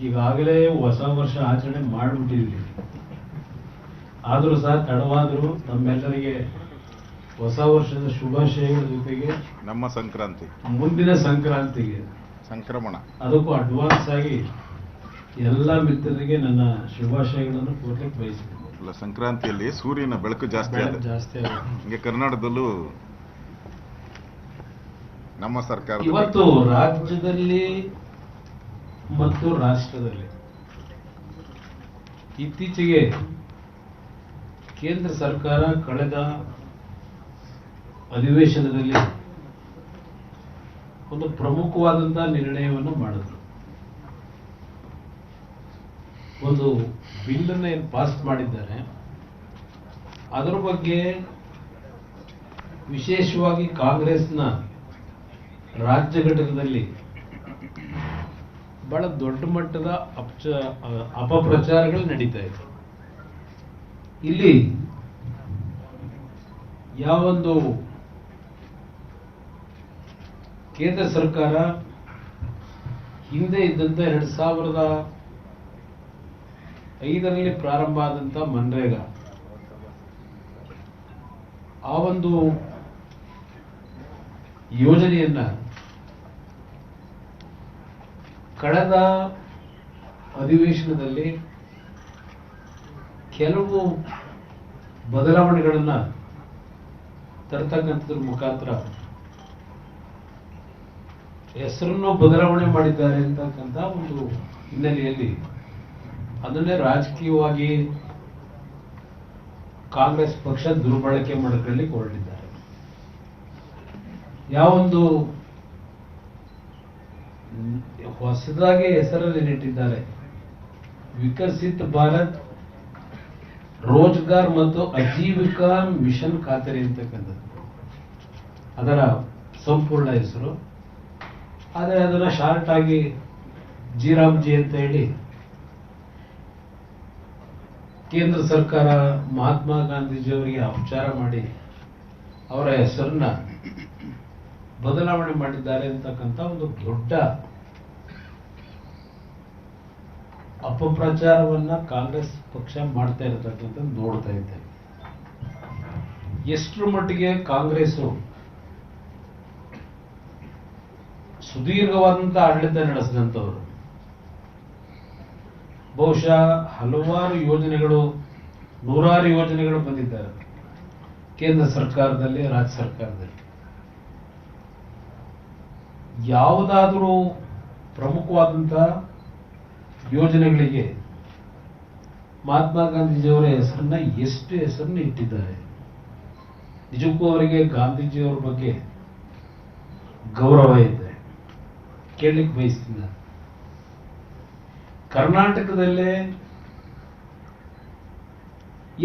ಈಗಾಗಲೇ ಹೊಸ ವರ್ಷ ಆಚರಣೆ ಮಾಡಿಬಿಟ್ಟಿದ್ವಿ. ಆದರೂ ಸಹ ತಡವಾದರೂ ನಮ್ಮೆಲ್ಲರಿಗೆ ಹೊಸ ವರ್ಷದ ಶುಭಾಶಯಗಳ ಜೊತೆಗೆ ನಮ್ಮ ಸಂಕ್ರಾಂತಿ ಮುಂದಿನ ಸಂಕ್ರಾಂತಿಗೆ ಸಂಕ್ರಮಣ ಅದಕ್ಕೂ ಅಡ್ವಾನ್ಸ್ ಆಗಿ ಎಲ್ಲ ಮಿತ್ರರಿಗೆ ನನ್ನ ಶುಭಾಶಯಗಳನ್ನು ಕೋರ್ಲಿಕ್ಕೆ ಬಯಸ್ತೀನಿ. ಅಲ್ಲ, ಸಂಕ್ರಾಂತಿಯಲ್ಲಿ ಸೂರ್ಯನ ಬೆಳಕು ಜಾಸ್ತಿ ಆಗುತ್ತೆ. ಹೀಗೆ ಕರ್ನಾಟಕದಲ್ಲೂ ನಮ್ಮ ಸರ್ಕಾರ ಇವತ್ತು ರಾಜ್ಯದಲ್ಲಿ ಮತ್ತು ರಾಷ್ಟ್ರದಲ್ಲಿ ಇತ್ತೀಚೆಗೆ ಕೇಂದ್ರ ಸರ್ಕಾರ ಕಳೆದ ಅಧಿವೇಶನದಲ್ಲಿ ಒಂದು ಪ್ರಮುಖವಾದಂತಹ ನಿರ್ಣಯವನ್ನು ಮಾಡಿದ್ರು. ಒಂದು ಬಿಲ್ಲನ್ನು ಏನು ಪಾಸ್ ಮಾಡಿದ್ದಾರೆ, ಅದರ ಬಗ್ಗೆ ವಿಶೇಷವಾಗಿ ಕಾಂಗ್ರೆಸ್ನ ರಾಜ್ಯ ಘಟಕದಲ್ಲಿ ಬಹಳ ದೊಡ್ಡ ಮಟ್ಟದ ಅಪಪ್ರಚಾರಗಳು ನಡೀತಾ ಇದೆ. ಇಲ್ಲಿ ಯಾವೊಂದು ಕೇಂದ್ರ ಸರ್ಕಾರ ಹಿಂದೆ ಇದ್ದಂತ 2005ರಲ್ಲಿ ಪ್ರಾರಂಭ ಆದಂತ ಮನ್ರೇಗಾ ಆ ಒಂದು ಯೋಜನೆಯನ್ನ ಕಳೆದ ಅಧಿವೇಶನದಲ್ಲಿ ಕೆಲವು ಬದಲಾವಣೆಗಳನ್ನ ತರತಕ್ಕಂಥದ್ರ ಮುಖಾಂತರ ಹೆಸರನ್ನು ಬದಲಾವಣೆ ಮಾಡಿದ್ದಾರೆ ಅಂತಕ್ಕಂಥ ಒಂದು ಹಿನ್ನೆಲೆಯಲ್ಲಿ ಅದನ್ನೇ ರಾಜಕೀಯವಾಗಿ ಕಾಂಗ್ರೆಸ್ ಪಕ್ಷ ದುರ್ಬಳಕೆ ಮಾಡಿಕೊಳ್ಳಿಕ್ಕೆ ಹೊರಟಿದ್ದಾರೆ. ಯಾವೊಂದು ಹೊಸದಾಗಿ ಹೆಸರಲ್ಲಿ ನೆಟ್ಟಿದ್ದಾರೆ, ವಿಕಸಿತ್ ಭಾರತ್ ರೋಜ್ಗಾರ್ ಮತ್ತು ಆಜೀವಿಕಾ ಮಿಷನ್ ಖಾತರಿ ಅಂತಕ್ಕಂಥದ್ದು ಅದರ ಸಂಪೂರ್ಣ ಹೆಸರು. ಆದರೆ ಅದನ್ನ ಶಾರ್ಟ್ ಆಗಿ ಜಿ ಅಂತ ಹೇಳಿ ಕೇಂದ್ರ ಸರ್ಕಾರ ಮಹಾತ್ಮ ಗಾಂಧೀಜಿಯವರಿಗೆ ಅಪಚಾರ ಮಾಡಿ ಅವರ ಹೆಸರನ್ನ ಬದಲಾವಣೆ ಮಾಡಿದ್ದಾರೆ ಅಂತಕ್ಕಂಥ ಒಂದು ದೊಡ್ಡ ಅಪಪ್ರಚಾರವನ್ನ ಕಾಂಗ್ರೆಸ್ ಪಕ್ಷ ಮಾಡ್ತಾ ಇರತಕ್ಕಂಥ ನೋಡ್ತಾ ಇದ್ದೇವೆ. ಎಷ್ಟರ ಮಟ್ಟಿಗೆ ಕಾಂಗ್ರೆಸ್ ಸುದೀರ್ಘವಾದಂತ ಆಡಳಿತ ನಡೆಸಿದಂಥವರು, ಬಹುಶಃ ಹಲವಾರು ಯೋಜನೆಗಳು, ನೂರಾರು ಯೋಜನೆಗಳು ಬಂದಿದ್ದಾರೆ ಕೇಂದ್ರ ಸರ್ಕಾರದಲ್ಲಿ, ರಾಜ್ಯ ಸರ್ಕಾರದಲ್ಲಿ. ಯಾವುದಾದರೂ ಪ್ರಮುಖವಾದಂತಹ ಯೋಜನೆಗಳಿಗೆ ಮಹಾತ್ಮ ಗಾಂಧೀಜಿಯವರ ಹೆಸರನ್ನ ಎಷ್ಟು ಹೆಸರನ್ನ ಇಟ್ಟಿದ್ದಾರೆ. ನಿಜಕ್ಕೂ ಅವರಿಗೆ ಗಾಂಧೀಜಿಯವರ ಬಗ್ಗೆ ಗೌರವ ಇದೆ, ಕೇಳಲಿಕ್ಕೆ ಬಯಸ್ತೀನಿ. ಕರ್ನಾಟಕದಲ್ಲೇ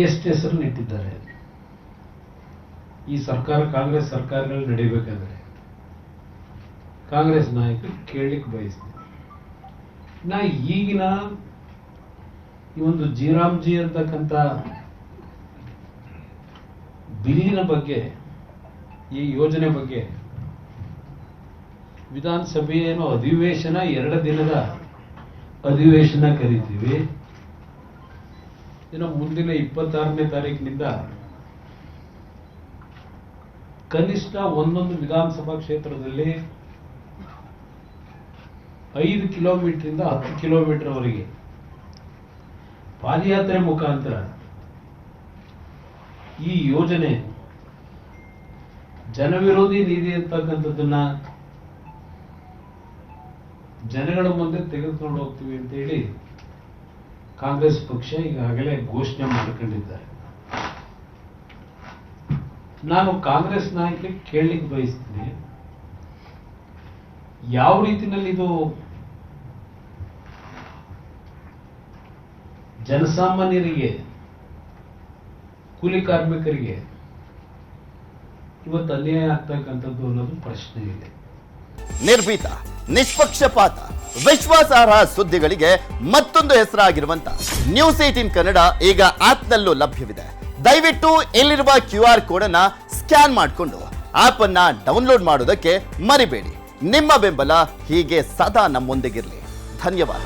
ಎಷ್ಟು ಹೆಸರನ್ನ ಇಟ್ಟಿದ್ದಾರೆ ಈ ಸರ್ಕಾರ, ಕಾಂಗ್ರೆಸ್ ಸರ್ಕಾರಗಳು ನಡೀಬೇಕಾದ್ರೆ ಕಾಂಗ್ರೆಸ್ ನಾಯಕರು ಕೇಳಲಿಕ್ಕೆ ಬಯಸ್ತೀನಿ. ನಾ ಈಗಿನ ಈ ಒಂದು ಜಿ ಅಂತಕ್ಕಂಥ ಬಿಲ್ಲಿನ ಬಗ್ಗೆ, ಈ ಯೋಜನೆ ಬಗ್ಗೆ ವಿಧಾನಸಭೆಯನ್ನು ಅಧಿವೇಶನ 2 ದಿನದ ಅಧಿವೇಶನ ಕರೀತೀವಿ. ಇನ್ನು ಮುಂದಿನ 26ನೇ ತಾರೀಕಿನಿಂದ ಕನಿಷ್ಠ ಒಂದೊಂದು ವಿಧಾನಸಭಾ ಕ್ಷೇತ್ರದಲ್ಲಿ 5 ಕಿಲೋಮೀಟರ್ 10 ಕಿಲೋಮೀಟರ್ ವರೆಗೆ ಪಾದಯಾತ್ರೆ ಮುಖಾಂತರ ಈ ಯೋಜನೆ ಜನವಿರೋಧಿ ನೀತಿ ಅಂತಕ್ಕಂಥದ್ದನ್ನ ಜನಗಳ ಮುಂದೆ ತೆಗೆದುಕೊಂಡು ಹೋಗ್ತೀವಿ ಅಂತ ಹೇಳಿ ಕಾಂಗ್ರೆಸ್ ಪಕ್ಷ ಈಗಾಗಲೇ ಘೋಷಣೆ ಮಾಡಿಕೊಂಡಿದ್ದಾರೆ. ನಾನು ಕಾಂಗ್ರೆಸ್ ನಾಯಕರಿಗೆ ಕೇಳಲಿಕ್ಕೆ ಬಯಸ್ತೀನಿ, ಯಾವ ರೀತಿಯಲ್ಲಿ ಇದು ಜನಸಾಮಾನ್ಯರಿಗೆ, ಕೂಲಿ ಕಾರ್ಮಿಕರಿಗೆ ಇವತ್ತು ಅನ್ಯಾಯ ಆಗ್ತಕ್ಕಂಥದ್ದು ಅನ್ನೋದು ಪ್ರಶ್ನೆ ಇದೆ. ನಿರ್ಭೀತ, ನಿಷ್ಪಕ್ಷಪಾತ, ವಿಶ್ವಾಸಾರ್ಹ ಸುದ್ದಿಗಳಿಗೆ ಮತ್ತೊಂದು ಹೆಸರಾಗಿರುವಂತ ನ್ಯೂಸ್ 18 ಕನ್ನಡ ಈಗ ಆಪ್ನಲ್ಲೂ ಲಭ್ಯವಿದೆ. ದಯವಿಟ್ಟು ಇಲ್ಲಿರುವ QR ಕೋಡ್ ಅನ್ನ ಸ್ಕ್ಯಾನ್ ಮಾಡಿಕೊಂಡು ಆಪ್ ಅನ್ನ ಡೌನ್ಲೋಡ್ ಮಾಡೋದಕ್ಕೆ ಮರಿಬೇಡಿ. ನಿಮ್ಮ ಬೆಂಬಲ ಹೀಗೆ ಸದಾ ನಮ್ಮೊಂದಿಗಿರಲಿ. ಧನ್ಯವಾದ.